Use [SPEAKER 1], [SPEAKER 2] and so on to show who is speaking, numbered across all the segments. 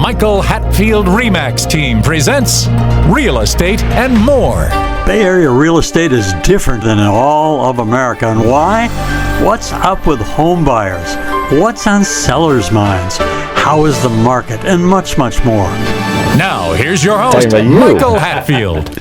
[SPEAKER 1] Michael Hatfield RE/MAX team presents Real Estate and More.
[SPEAKER 2] Bay Area real estate is different than in all of America. And why? What's up with home buyers? What's on sellers' minds? How is the market? And much, much more.
[SPEAKER 1] Now, here's your host, Michael Hatfield.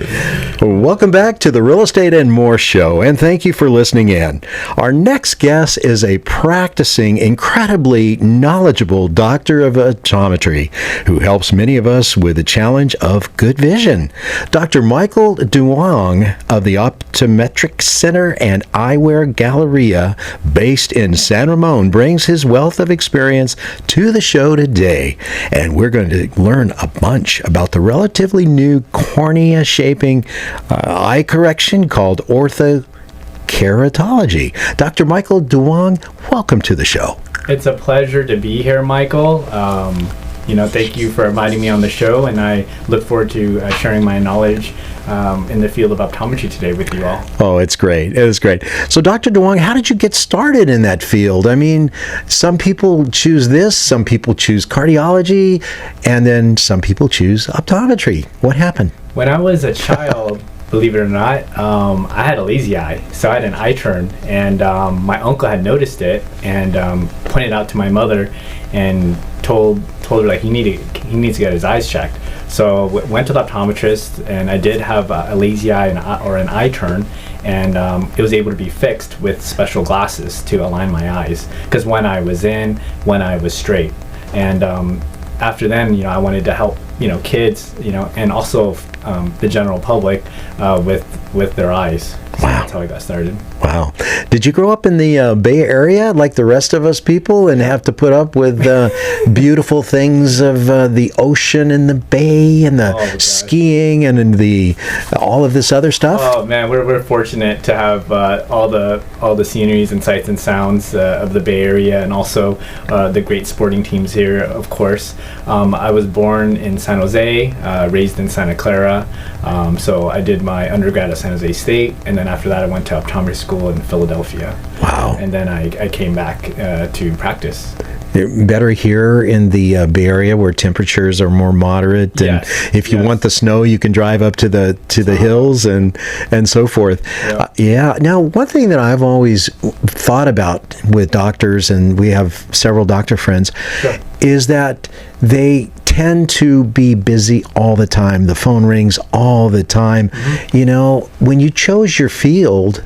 [SPEAKER 3] Welcome back to the Real Estate and More show, and thank you for listening in. Our next guest is a practicing, incredibly knowledgeable doctor of optometry who helps many of us with the challenge of good vision. Dr. Michael Duong of the Optometric Center and Eyewear Galleria, based in San Ramon, brings his wealth of experience to the show today, and we're going to learn a bunch about the relatively new cornea shaping eye correction called Orthokeratology. Dr. Michael Duong, welcome to the show.
[SPEAKER 4] It's a pleasure to be here, Michael. Thank you for inviting me on the show, and I look forward to sharing my knowledge in the field of optometry today with you all.
[SPEAKER 3] Oh, it's great. It was great. So, Dr. Duong, how did you get started in that field? I mean, some people choose this, some people choose cardiology, and then some people choose optometry. What happened?
[SPEAKER 4] When I was a child, believe it or not, I had a lazy eye. So I had an eye turn, and my uncle had noticed it and pointed out to my mother and told her, like, he needs to get his eyes checked. So went to the optometrist, and I did have a lazy eye or an eye turn, and it was able to be fixed with special glasses to align my eyes, because one eye was in, one eye was straight. And after then, I wanted to help kids, and also the general public with their eyes. So
[SPEAKER 3] Wow.
[SPEAKER 4] That's how I got started.
[SPEAKER 3] Wow. Did you grow up in the Bay Area like the rest of us people and have to put up with beautiful things of the ocean and the bay and the skiing and all of this other stuff?
[SPEAKER 4] Oh man, we're fortunate to have all the sceneries and sights and sounds of the Bay Area, and also the great sporting teams here, of course. I was born in San Jose, raised in Santa Clara, so I did my undergrad at San Jose State, and then after that I went to optometry school in Philadelphia.
[SPEAKER 3] Wow.
[SPEAKER 4] And then I came back to practice.
[SPEAKER 3] Better here in the Bay Area where temperatures are more moderate, and if you want the snow, you can drive up to the hills and so forth. Yeah. Now, one thing that I've always thought about with doctors, and we have several doctor friends, is that they tend to be busy all the time. The phone rings all the time. Mm-hmm. When you chose your field,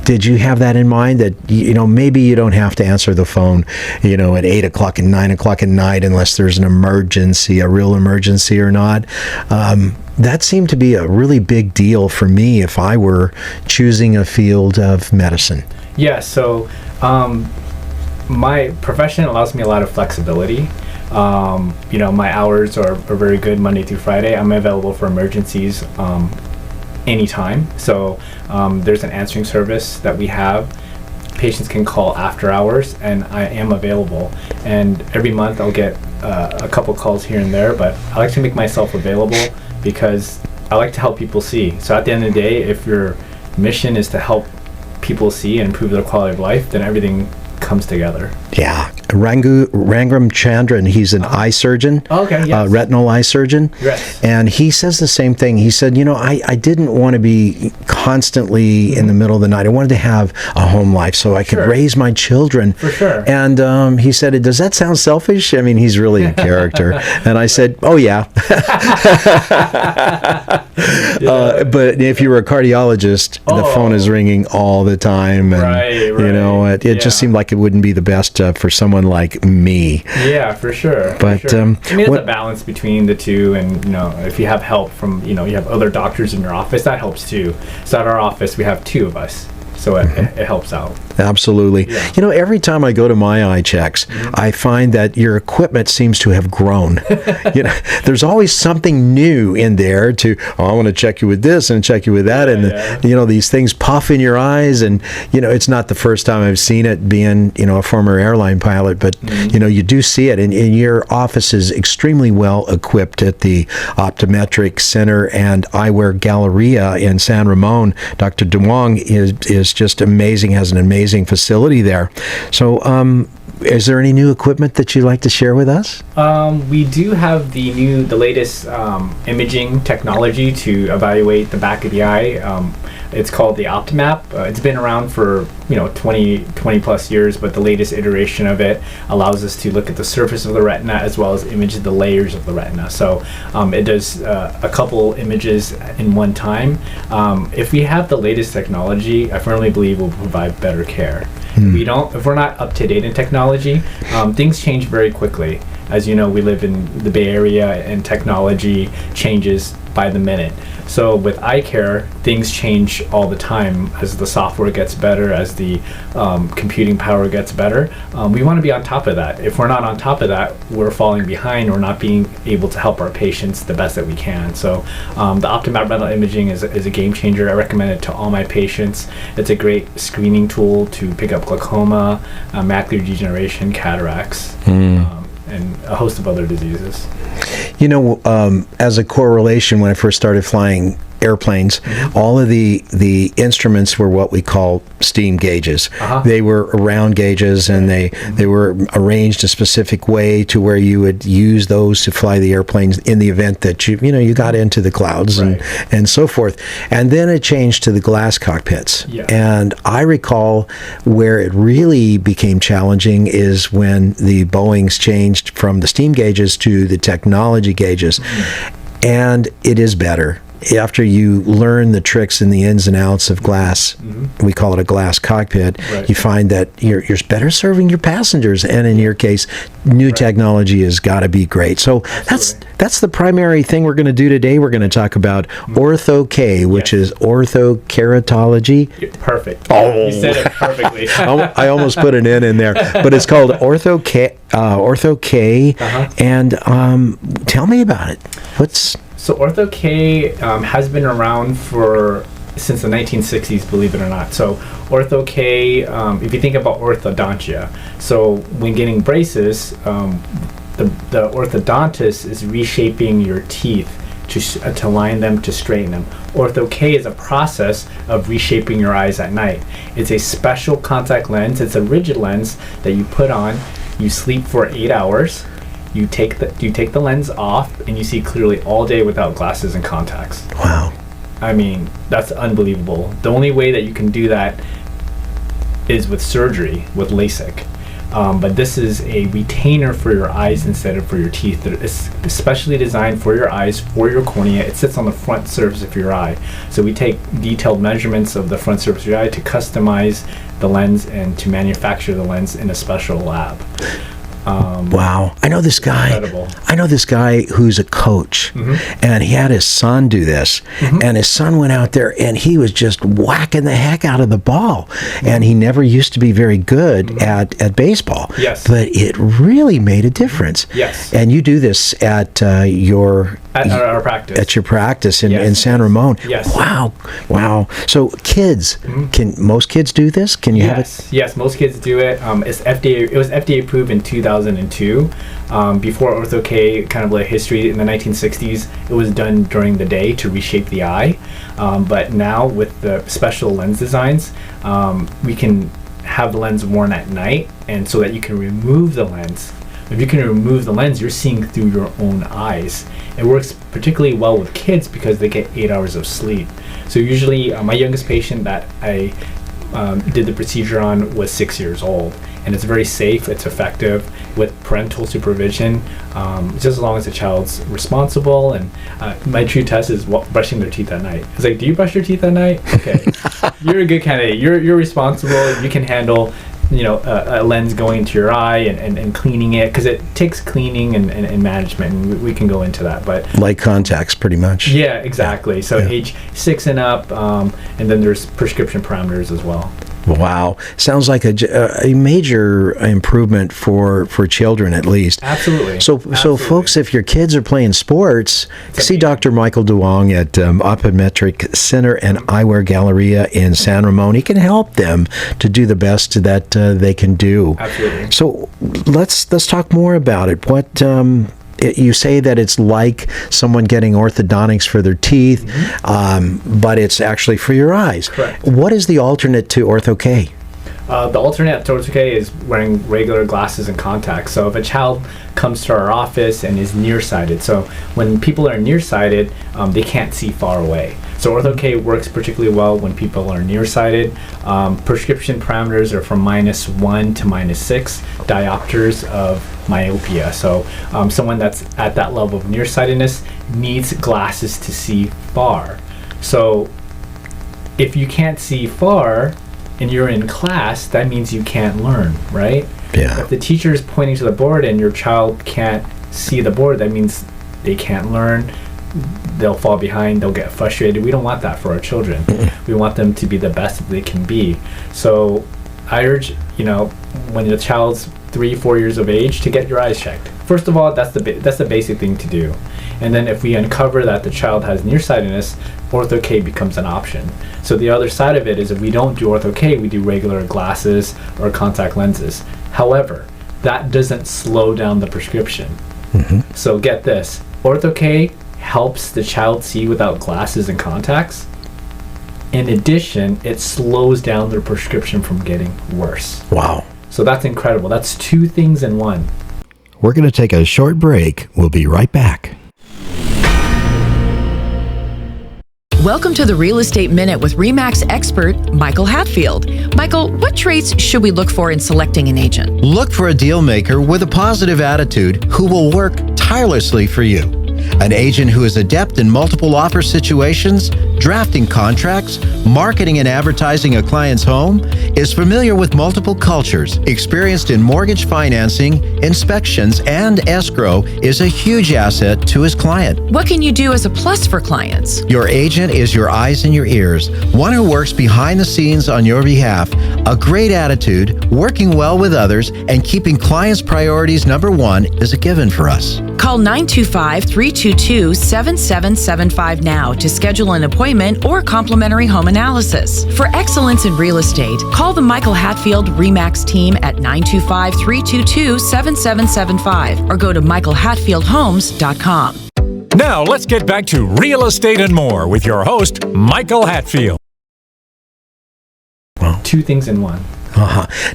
[SPEAKER 3] did you have that in mind, that maybe you don't have to answer the phone at 8 o'clock and 9 o'clock at night unless there's an emergency, a real emergency or not? That seemed to be a really big deal for me if I were choosing a field of medicine.
[SPEAKER 4] Yeah, so my profession allows me a lot of flexibility. My hours are very good Monday through Friday. I'm available for emergencies anytime. So there's an answering service that we have. Patients can call after hours, and I am available. And every month I'll get a couple calls here and there, but I like to make myself available because I like to help people see. So at the end of the day, if your mission is to help people see and improve their quality of life, then everything comes together.
[SPEAKER 3] Yeah. Rangram Chandran, he's an eye surgeon, retinal eye surgeon, and he says the same thing. He said, I didn't want to be constantly in the middle of the night. I wanted to have a home life so I could raise my children.
[SPEAKER 4] For sure.
[SPEAKER 3] And he said, does that sound selfish? I mean, he's really a character. And I said, oh, yeah. But if you were a cardiologist, the phone is ringing all the time. And, it just seemed like it wouldn't be the best for someone like me.
[SPEAKER 4] Yeah, for sure.
[SPEAKER 3] But
[SPEAKER 4] it's a balance between the two, and if you have help from you have other doctors in your office, that helps too. So at our office we have 2 of us, so it helps out.
[SPEAKER 3] Absolutely. Yeah. Every time I go to my eye checks, I find that your equipment seems to have grown. There's always something new in there I want to check you with this and check you with that. These things puff in your eyes. And, it's not the first time I've seen it, being, a former airline pilot, but, you do see it. And your office is extremely well equipped at the Optometric Center and Eyewear Galleria in San Ramon. Dr. Duong is just amazing, has an amazing facility there. So Is there any new equipment that you'd like to share with us?
[SPEAKER 4] We do have the latest imaging technology to evaluate the back of the eye. It's called the Optomap. It's been around for 20 plus years, but the latest iteration of it allows us to look at the surface of the retina as well as image the layers of the retina. So it does a couple images in one time. If we have the latest technology, I firmly believe we'll provide better care. If we're not up to date in technology, things change very quickly. As you know, we live in the Bay Area and technology changes by the minute. So with Eyecare, things change all the time as the software gets better, as the computing power gets better. We want to be on top of that. If we're not on top of that, we're falling behind. We're not being able to help our patients the best that we can. So the Optomap retinal imaging is a game changer. I recommend it to all my patients. It's a great screening tool to pick up glaucoma, macular degeneration, cataracts, and a host of other diseases.
[SPEAKER 3] As a correlation, when I first started flying airplanes, all of the instruments were what we call steam gauges. They were round gauges, and they were arranged a specific way to where you would use those to fly the airplanes in the event that you got into the clouds and so forth. And then it changed to the glass cockpits. And I recall where it really became challenging is when the Boeings changed from the steam gauges to the technology gauges. And it is better. After you learn the tricks and the ins and outs of glass, we call it a glass cockpit, you find that you're better serving your passengers. And in your case, new technology has got to be great. So that's the primary thing we're going to do today. We're going to talk about Ortho-K, which is Orthokeratology.
[SPEAKER 4] Perfect. Oh, you said it perfectly.
[SPEAKER 3] I almost put an N in there, but it's called Ortho-K. And tell me about it.
[SPEAKER 4] So Ortho-K has been around since the 1960s, believe it or not. So Ortho-K, if you think about orthodontia, so when getting braces, the orthodontist is reshaping your teeth to line them, to straighten them. Ortho-K is a process of reshaping your eyes at night. It's a special contact lens. It's a rigid lens that you put on. You sleep for 8 hours. You take the lens off, and you see clearly all day without glasses and contacts.
[SPEAKER 3] Wow.
[SPEAKER 4] I mean, that's unbelievable. The only way that you can do that is with surgery, with LASIK. But this is a retainer for your eyes instead of for your teeth. It's especially designed for your eyes, for your cornea. It sits on the front surface of your eye. So we take detailed measurements of the front surface of your eye to customize the lens and to manufacture the lens in a special lab.
[SPEAKER 3] Wow. I know this guy.
[SPEAKER 4] Incredible.
[SPEAKER 3] I know this guy who's a coach, and he had his son do this, and his son went out there and he was just whacking the heck out of the ball, and he never used to be very good at baseball.
[SPEAKER 4] Yes.
[SPEAKER 3] But it really made a difference.
[SPEAKER 4] Yes.
[SPEAKER 3] And you do this at
[SPEAKER 4] our practice.
[SPEAKER 3] At your practice in San Ramon.
[SPEAKER 4] Yes.
[SPEAKER 3] Wow. So kids, can most kids do this? Can you have it?
[SPEAKER 4] Yes, most kids do it. It was FDA approved in 2002. Before Ortho-K, kind of like history in the 1960s, it was done during the day to reshape the eye. But now with the special lens designs, we can have the lens worn at night, and so that you can remove the lens. If you can remove the lens, you're seeing through your own eyes. It works particularly well with kids because they get 8 hours of sleep. So usually, my youngest patient that I did the procedure on was 6 years old, and it's very safe. It's effective with parental supervision, just as long as the child's responsible. And my true test is brushing their teeth at night. It's like, do you brush your teeth at night? Okay, you're a good candidate. You're responsible. You can handle a lens going into your eye and cleaning it, because it takes cleaning and management, and we can go into that. But
[SPEAKER 3] like contacts, pretty much.
[SPEAKER 4] Yeah, exactly. So age 6 and up, and then there's prescription parameters as well.
[SPEAKER 3] Wow. Sounds like a major improvement for children, at least.
[SPEAKER 4] Absolutely.
[SPEAKER 3] So folks, if your kids are playing sports, see Dr. Michael Duong at Optometric Center and Eyewear Galleria in San Ramon. He can help them to do the best that they can do.
[SPEAKER 4] Absolutely.
[SPEAKER 3] So let's talk more about it. What you say that it's like someone getting orthodontics for their teeth, but it's actually for your eyes.
[SPEAKER 4] Correct.
[SPEAKER 3] What is the alternate to Ortho-K?
[SPEAKER 4] The alternate to Ortho-K is wearing regular glasses and contacts. So if a child comes to our office and is nearsighted, so when people are nearsighted, they can't see far away. So Ortho-K works particularly well when people are nearsighted. Prescription parameters are from -1 to -6 diopters of myopia. So someone that's at that level of nearsightedness needs glasses to see far. So if you can't see far and you're in class, that means you can't learn, right?
[SPEAKER 3] Yeah.
[SPEAKER 4] If the teacher is pointing to the board and your child can't see the board, that means they can't learn. They'll fall behind, they'll get frustrated. We don't want that for our children. We want them to be the best that they can be. So I urge, when the child's 3-4 years of age, to get your eyes checked. First of all, that's the basic thing to do. And then if we uncover that the child has nearsightedness, Ortho-K becomes an option. So the other side of it is if we don't do Ortho-K, we do regular glasses or contact lenses. However, that doesn't slow down the prescription. So get this, Ortho-K helps the child see without glasses and contacts. In addition, it slows down their prescription from getting worse.
[SPEAKER 3] Wow.
[SPEAKER 4] So that's incredible. That's 2 things in one.
[SPEAKER 3] We're going to take a short break. We'll be right back.
[SPEAKER 5] Welcome to the Real Estate Minute with RE/MAX expert Michael Hatfield. Michael, what traits should we look for in selecting an agent?
[SPEAKER 6] Look for a deal maker with a positive attitude who will work tirelessly for you. An agent who is adept in multiple offer situations, drafting contracts, marketing and advertising a client's home, is familiar with multiple cultures, experienced in mortgage financing, inspections, and escrow, is a huge asset to his client.
[SPEAKER 5] What can you do as a plus for clients?
[SPEAKER 6] Your agent is your eyes and your ears, one who works behind the scenes on your behalf. A great attitude, working well with others, and keeping clients' priorities number one is a given for us.
[SPEAKER 5] Call 925-322-7775 now to schedule an appointment or complimentary home analysis. For excellence in real estate, call the Michael Hatfield RE/MAX team at 925-322-7775 or go to michaelhatfieldhomes.com.
[SPEAKER 1] Now let's get back to Real Estate and More with your host, Michael Hatfield.
[SPEAKER 4] 2 things in one.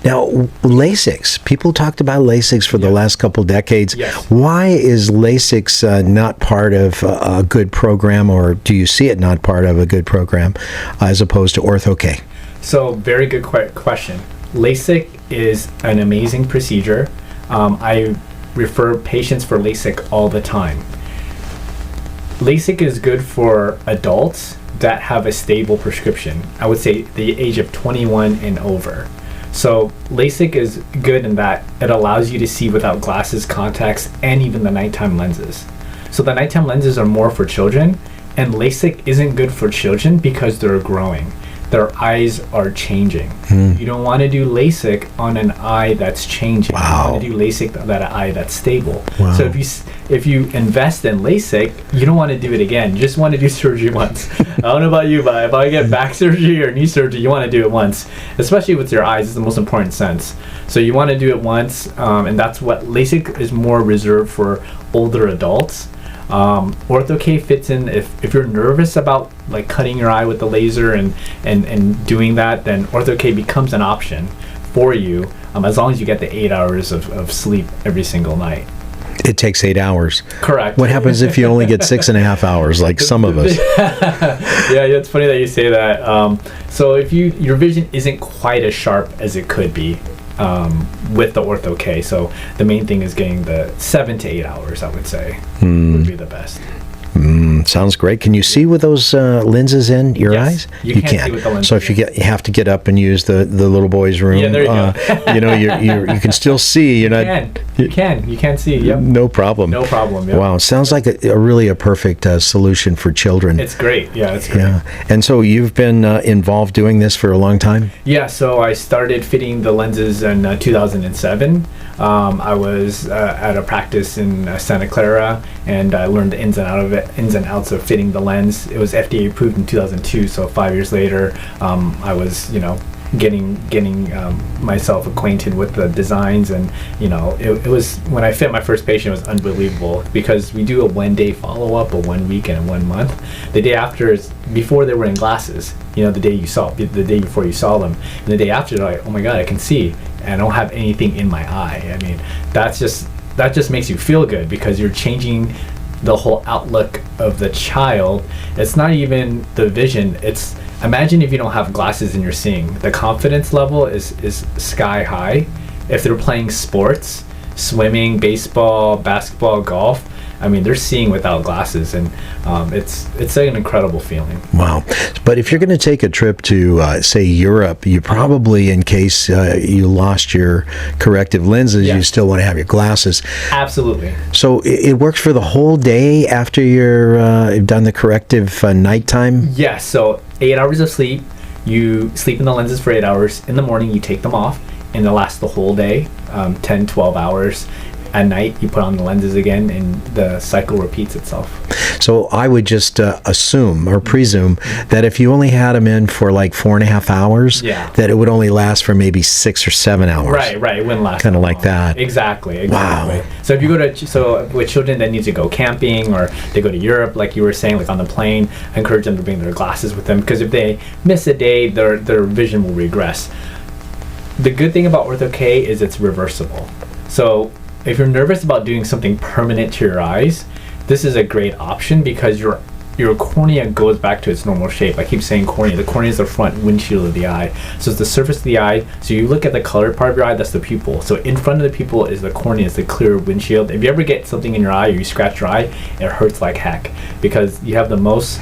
[SPEAKER 3] Now, LASIKs. People talked about LASIKs for the last couple decades.
[SPEAKER 4] Yes.
[SPEAKER 3] Why is LASIKs not part of a good program, or do you see it not part of a good program as opposed to Ortho-K?
[SPEAKER 4] So very good question. LASIK is an amazing procedure. I refer patients for LASIK all the time. LASIK is good for adults that have a stable prescription. I would say the age of 21 and over. So LASIK is good in that it allows you to see without glasses, contacts, and even the nighttime lenses. So the nighttime lenses are more for children, and LASIK isn't good for children because they're growing. Their eyes are changing. You don't want to do LASIK on an eye that's changing.
[SPEAKER 3] Wow.
[SPEAKER 4] You want to do LASIK on that eye that's stable.
[SPEAKER 3] Wow.
[SPEAKER 4] So if you invest in LASIK, you don't want to do it again. You just want to do surgery once. I don't know about you, but if I get back surgery or knee surgery, you want to do it once. Especially with your eyes, it's the most important sense. So you want to do it once, and that's what LASIK is more reserved for older adults. Ortho-K fits in if you're nervous about like cutting your eye with the laser and doing that, then Ortho-K becomes an option for you as long as you get the 8 hours of sleep every single night.
[SPEAKER 3] It takes 8 hours.
[SPEAKER 4] Correct.
[SPEAKER 3] What happens if you only get 6.5 hours, like some of us?
[SPEAKER 4] Yeah, it's funny that you say that. So if your vision isn't quite as sharp as it could be with the Ortho-K, so the main thing is getting the 7 to 8 hours, I would say, would be the best.
[SPEAKER 3] Sounds great. Can you see with those lenses in your
[SPEAKER 4] Yes,
[SPEAKER 3] eyes?
[SPEAKER 4] you can see with the lenses
[SPEAKER 3] So if you have to get up and use the little boy's room,
[SPEAKER 4] Yeah, there you go.
[SPEAKER 3] you can still see.
[SPEAKER 4] You can see. Yep.
[SPEAKER 3] No problem.
[SPEAKER 4] No problem. Yep.
[SPEAKER 3] Wow, it sounds like a perfect solution for children.
[SPEAKER 4] It's great. Yeah, it's great.
[SPEAKER 3] Yeah. And so you've been involved doing this for a long time?
[SPEAKER 4] Yeah, so I started fitting the lenses in 2007. I was at a practice in Santa Clara, and I learned the ins and outs of fitting the lens. It was FDA approved in 2002, so 5 years later, I was, getting myself acquainted with the designs, and it was, when I fit my first patient, it was unbelievable, because we do a 1 day follow-up, a 1 week, and a 1 month. The day after is before they were in glasses, the day before you saw them, and the day after they're like, oh my god, I can see and I don't have anything in my eye. I mean, that just makes you feel good, because you're changing the whole outlook of the child. It's not even the vision, it's, imagine if you don't have glasses and you're seeing, the confidence level is sky high. If they're playing sports, swimming, baseball, basketball, golf, I mean, they're seeing without glasses, and it's an incredible feeling.
[SPEAKER 3] Wow. But if you're going to take a trip to, say, Europe, you probably, in case you lost your corrective lenses, you still want to have your glasses.
[SPEAKER 4] Absolutely.
[SPEAKER 3] So it works for the whole day after you've done the corrective nighttime?
[SPEAKER 4] Yes. So 8 hours of sleep. You sleep in the lenses for 8 hours. In the morning, you take them off, and it lasts the whole day, 10, 12 hours. At night, you put on the lenses again, and the cycle repeats itself.
[SPEAKER 3] So I would just assume or presume that if you only had them in for like 4.5 hours, that it would only last for maybe 6 or 7 hours.
[SPEAKER 4] Right. It wouldn't last.
[SPEAKER 3] Kind of like that.
[SPEAKER 4] Exactly.
[SPEAKER 3] Wow.
[SPEAKER 4] So if you go with children that need to go camping, or they go to Europe, like you were saying, like on the plane, I encourage them to bring their glasses with them, because if they miss a day, their vision will regress. The good thing about Ortho-K is it's reversible. So if you're nervous about doing something permanent to your eyes, this is a great option, because your cornea goes back to its normal shape. I keep saying cornea. The cornea is the front windshield of the eye. So it's the surface of the eye. So you look at the colored part of your eye, that's the pupil. So in front of the pupil is the cornea, is the clear windshield. If you ever get something in your eye, or you scratch your eye, it hurts like heck, because you have the most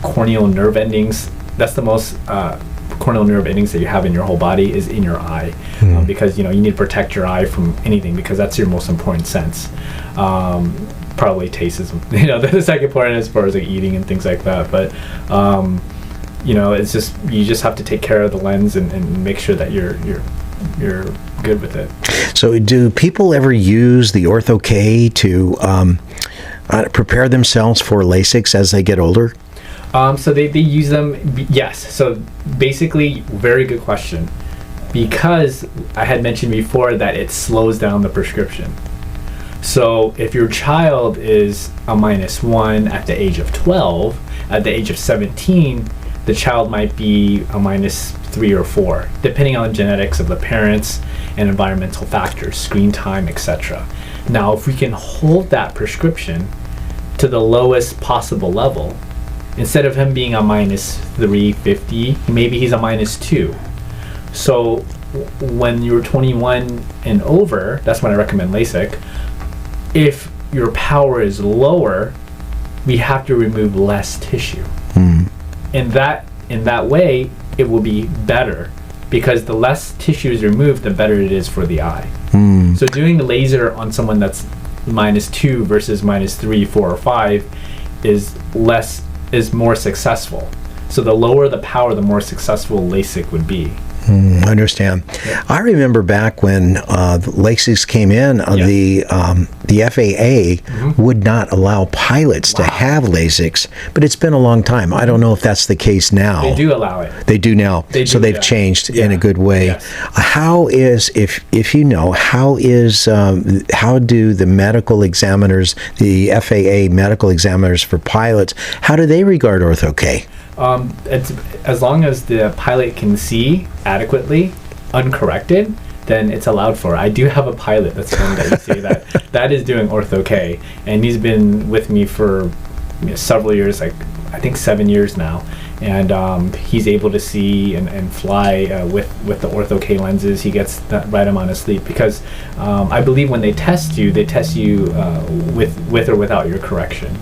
[SPEAKER 4] corneal nerve endings. That's the most corneal nerve endings that you have in your whole body is in your eye, because you need to protect your eye from anything, because that's your most important sense. Probably taste is the second part, as far as like eating and things like that, but it's just, you just have to take care of the lens and make sure that you're good with it.
[SPEAKER 3] So do people ever use the Ortho-K to prepare themselves for LASIKs as they get older?
[SPEAKER 4] So they use them, yes. So basically, very good question, because I had mentioned before that it slows down the prescription. So if your child is a -1 at the age of 12, at the age of 17, the child might be a -3 or 4, depending on genetics of the parents and environmental factors, screen time, etc. Now, if we can hold that prescription to the lowest possible level, instead of him being a -350, maybe he's a -2. So when you're 21 and over, that's when I recommend LASIK. If your power is lower, we have to remove less tissue. In that way, it will be better, because the less tissue is removed, the better it is for the eye. So doing laser on someone that's -2 versus -3, 4, or 5 is more successful. So the lower the power, the more successful LASIK would be.
[SPEAKER 3] I understand. I remember back when the LASIKs came in, the FAA would not allow pilots to have LASIKs, but it's been a long time. I don't know if that's the case now.
[SPEAKER 4] They do allow it.
[SPEAKER 3] They do now. So they've changed in a good way.
[SPEAKER 4] Yes.
[SPEAKER 3] How is, if you know, how do the medical examiners, the FAA medical examiners for pilots, how do they regard Ortho-K?
[SPEAKER 4] It's, as long as the pilot can see adequately, uncorrected, then it's allowed for. I do have a pilot, that's funny that you say that. That is doing Ortho-K, and he's been with me for several years, like I think 7 years now, and he's able to see and fly with the Ortho-K lenses. He gets that right amount of sleep, because I believe when they test you with or without your correction.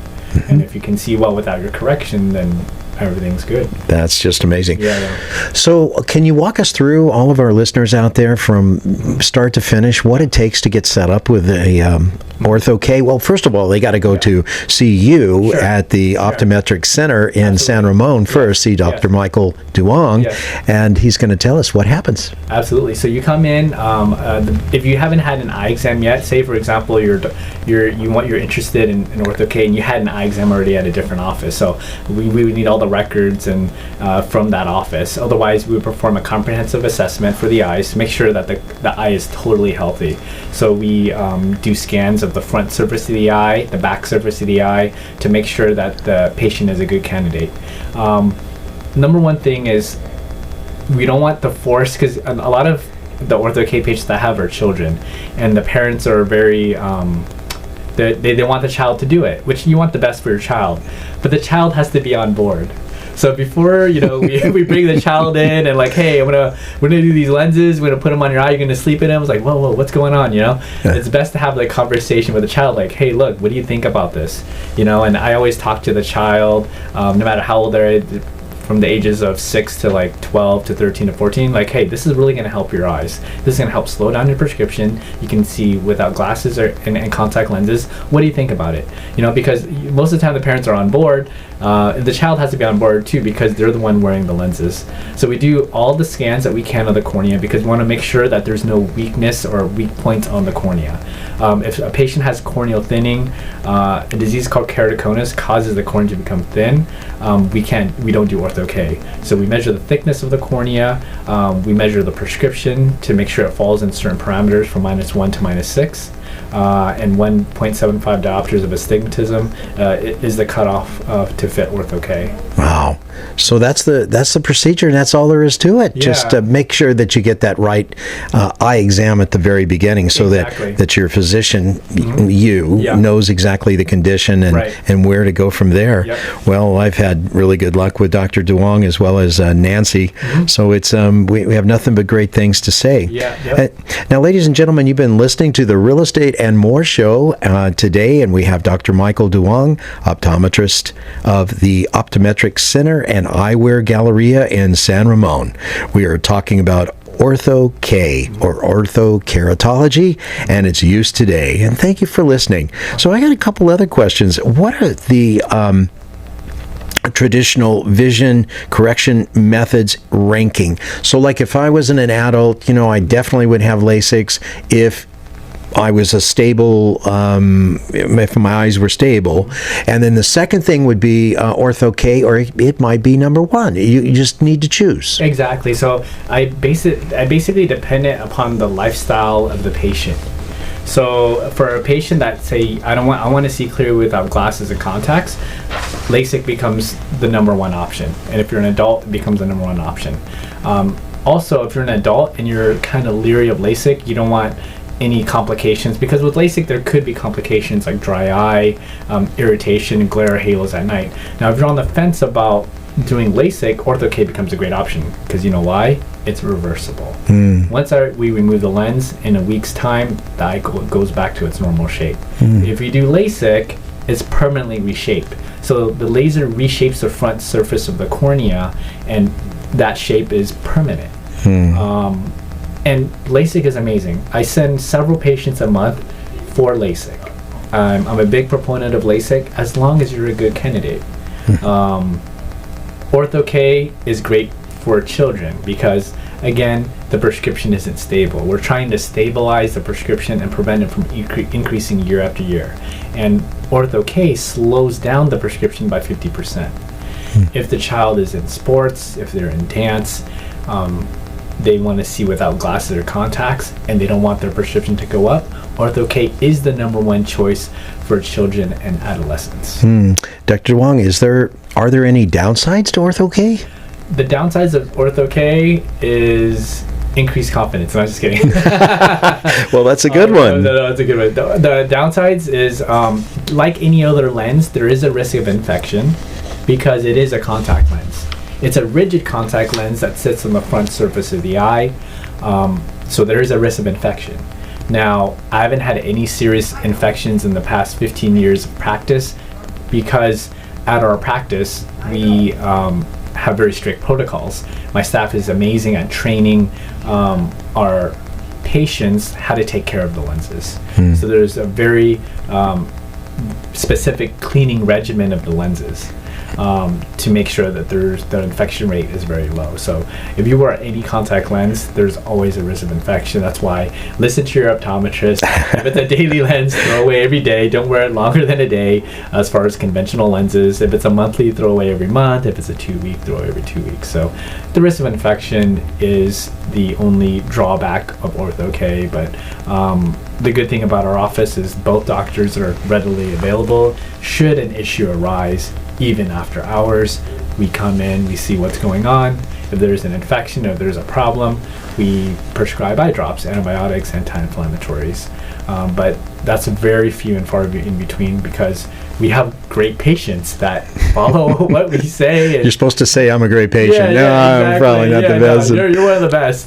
[SPEAKER 4] And if you can see well without your correction, then everything's good.
[SPEAKER 3] That's just amazing.
[SPEAKER 4] Yeah.
[SPEAKER 3] So can you walk us through, all of our listeners out there, from start to finish, what it takes to get set up with a Ortho-K? Well, first of all, they got to go to see you at the Optometric Center in San Ramon first, see Dr. Michael Duong, and he's going to tell us what happens.
[SPEAKER 4] Absolutely. So you come in, if you haven't had an eye exam yet, say for example you're interested in Ortho-K and you had an eye exam already at a different office, so we would need all the the records and from that office. Otherwise, we would perform a comprehensive assessment for the eyes to make sure that the eye is totally healthy. So we do scans of the front surface of the eye, the back surface of the eye, to make sure that the patient is a good candidate. Number one thing is we don't want to force, because a lot of the Ortho-K patients that I have are children, and the parents are very they want the child to do it, which you want the best for your child, but the child has to be on board. So before we bring the child in and like, hey, we're gonna do these lenses, we're gonna put them on your eye, you're gonna sleep in them. It's like, whoa, what's going on? It's best to have the conversation with the child, like, hey, look, what do you think about this? And I always talk to the child, no matter how old they're, from the ages of 6 to like 12 to 13 to 14, like, hey, this is really going to help your eyes. This is going to help slow down your prescription. You can see without glasses and contact lenses. What do you think about it? Because most of the time the parents are on board. The child has to be on board too, because they're the one wearing the lenses. So we do all the scans that we can of the cornea, because we want to make sure that there's no weakness or weak points on the cornea. If a patient has corneal thinning, a disease called keratoconus causes the cornea to become thin, we don't do Ortho-K. So we measure the thickness of the cornea, we measure the prescription to make sure it falls in certain parameters from -1 to -6. And 1.75 diopters of astigmatism is the cutoff to fit Ortho-K.
[SPEAKER 3] Wow. So that's the procedure, and that's all there is to it.
[SPEAKER 4] Yeah.
[SPEAKER 3] Just make sure that you get that right eye exam at the very beginning, so that your physician, knows exactly the condition and where to go from there.
[SPEAKER 4] Yep.
[SPEAKER 3] Well, I've had really good luck with Dr. Duong as well as Nancy. So it's we have nothing but great things to say. Now, ladies and gentlemen, you've been listening to the Real Estate and More show today, and we have Dr. Michael Duong, optometrist of the Optometric Center and Eyewear Galleria in San Ramon. We are talking about Ortho-K, or Orthokeratology, and its use today. And thank you for listening. So I got a couple other questions. What are the traditional vision correction methods ranking? So like if I was an adult, I definitely would have LASIKs if I was a stable, if my eyes were stable. And then the second thing would be Ortho-K, or it might be number one. You just need to choose.
[SPEAKER 4] Exactly. So I basically depend it upon the lifestyle of the patient. So for a patient that say, I want to see clear without glasses and contacts, LASIK becomes the number one option. And if you're an adult, it becomes the number one option. Also, if you're an adult and you're kind of leery of LASIK, you don't want any complications, because with LASIK there could be complications like dry eye, irritation, glare, halos at night. Now if you're on the fence about doing LASIK, Ortho-K becomes a great option, because you know why? It's reversible. Once we remove the lens, in a week's time the eye goes back to its normal shape. If you do LASIK, it's permanently reshaped. So the laser reshapes the front surface of the cornea, and that shape is permanent. And LASIK is amazing. I send several patients a month for LASIK. I'm a big proponent of LASIK as long as you're a good candidate. Ortho-K is great for children because, again, the prescription isn't stable. We're trying to stabilize the prescription and prevent it from increasing year after year. And Ortho-K slows down the prescription by 50%. If the child is in sports, if they're in dance, they want to see without glasses or contacts, and they don't want their prescription to go up, Ortho-K is the number one choice for children and adolescents.
[SPEAKER 3] Dr. Duong, are there any downsides to Ortho-K?
[SPEAKER 4] The downsides of Ortho-K is increased confidence. No, I'm just kidding.
[SPEAKER 3] Well, that's a good one.
[SPEAKER 4] No, that's a good one. The downsides is, like any other lens, there is a risk of infection because it is a contact lens. It's a rigid contact lens that sits on the front surface of the eye, so there is a risk of infection. Now, I haven't had any serious infections in the past 15 years of practice because at our practice, we have very strict protocols. My staff is amazing at training our patients how to take care of the lenses. So there's a very specific cleaning regimen of the lenses. to make sure that the infection rate is very low. So if you wear any contact lens, there's always a risk of infection. That's why listen to your optometrist. If it's a daily lens, throw away every day. Don't wear it longer than a day as far as conventional lenses. If it's a monthly, throw away every month. If it's a 2-week, throw away every 2 weeks. So the risk of infection is the only drawback of Ortho-K, but the good thing about our office is both doctors are readily available. Should an issue arise, even after hours, we come in, we see what's going on. If there's an infection, if there's a problem, we prescribe eye drops, antibiotics, anti-inflammatories. But that's very few and far in between, because we have great patients that follow what we say.
[SPEAKER 3] You're supposed to say I'm a great patient.
[SPEAKER 4] Exactly.
[SPEAKER 3] I'm probably not the best.
[SPEAKER 4] No, you're one of the best.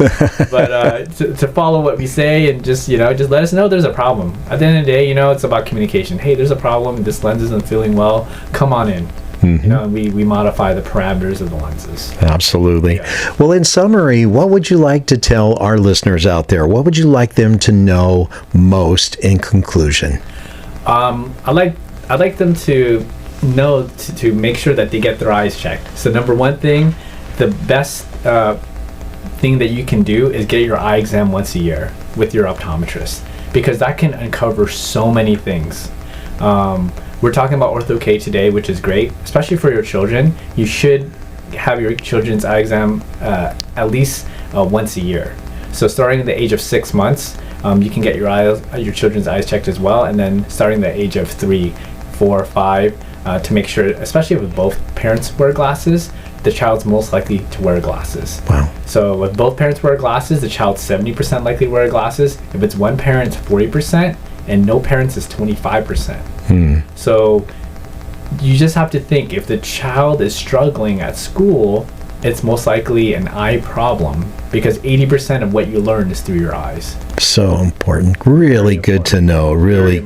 [SPEAKER 4] But to follow what we say and just let us know there's a problem. At the end of the day, it's about communication. Hey, there's a problem. This lens isn't feeling well. Come on in. And we modify the parameters of the lenses.
[SPEAKER 3] Absolutely.
[SPEAKER 4] Yeah.
[SPEAKER 3] Well, in summary, what would you like to tell our listeners out there? What would you like them to know most in conclusion?
[SPEAKER 4] I'd like them to know to make sure that they get their eyes checked. So number one thing, the best thing that you can do is get your eye exam once a year with your optometrist, because that can uncover so many things. We're talking about Ortho-K today, which is great, especially for your children. You should have your children's eye exam at least once a year. So starting at the age of 6 months, you can get your children's eyes checked as well, and then starting the age of 3, 4, 5, to make sure, especially if both parents wear glasses, the child's most likely to wear glasses.
[SPEAKER 3] Wow.
[SPEAKER 4] So if both parents wear glasses, the child's 70% likely to wear glasses. If it's one parent, 40%, and no parents is 25%. So you just have to think, if the child is struggling at school, it's most likely an eye problem, because 80% of what you learn is through your eyes.
[SPEAKER 3] So important. Really good to know. Really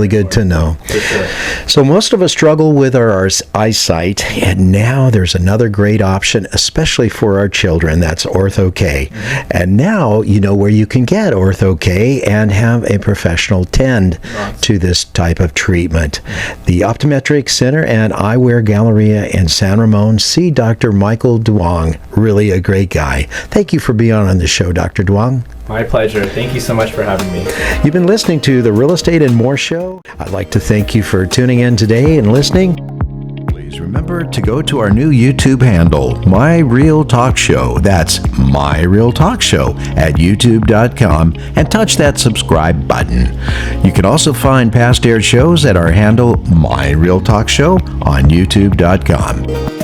[SPEAKER 3] good to know.
[SPEAKER 4] For sure.
[SPEAKER 3] So most of us struggle with our eyesight, and now there's another great option, especially for our children. That's Ortho-K. And now you know where you can get Ortho-K and have a professional tend to this type of treatment. The Optometric Center and Eyewear Galleria in San Ramon. See Dr. Michael Duong. Really a great guy. Thank you for being on the show, Dr. Duong.
[SPEAKER 4] My pleasure. Thank you so much for having me.
[SPEAKER 3] You've been listening to the Real Estate and More Show. I'd like to thank you for tuning in today and listening. Please remember to go to our new YouTube handle, My Real Talk Show. That's My Real Talk Show at youtube.com, and touch that subscribe button. You can also find past aired shows at our handle, My Real Talk Show, on youtube.com.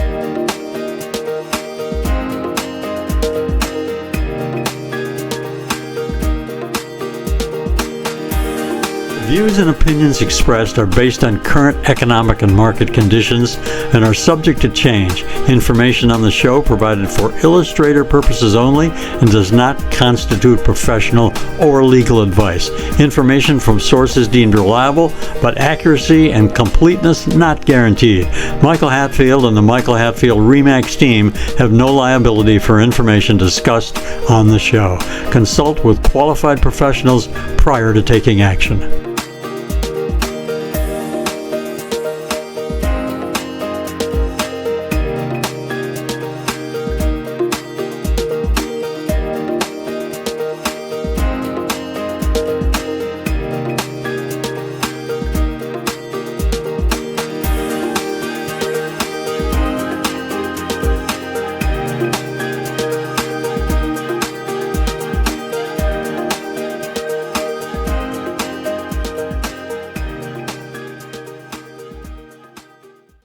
[SPEAKER 2] Views and opinions expressed are based on current economic and market conditions and are subject to change. Information on the show provided for illustrator purposes only and does not constitute professional or legal advice. Information from sources deemed reliable, but accuracy and completeness not guaranteed. Michael Hatfield and the Michael Hatfield RE/MAX team have no liability for information discussed on the show. Consult with qualified professionals prior to taking action.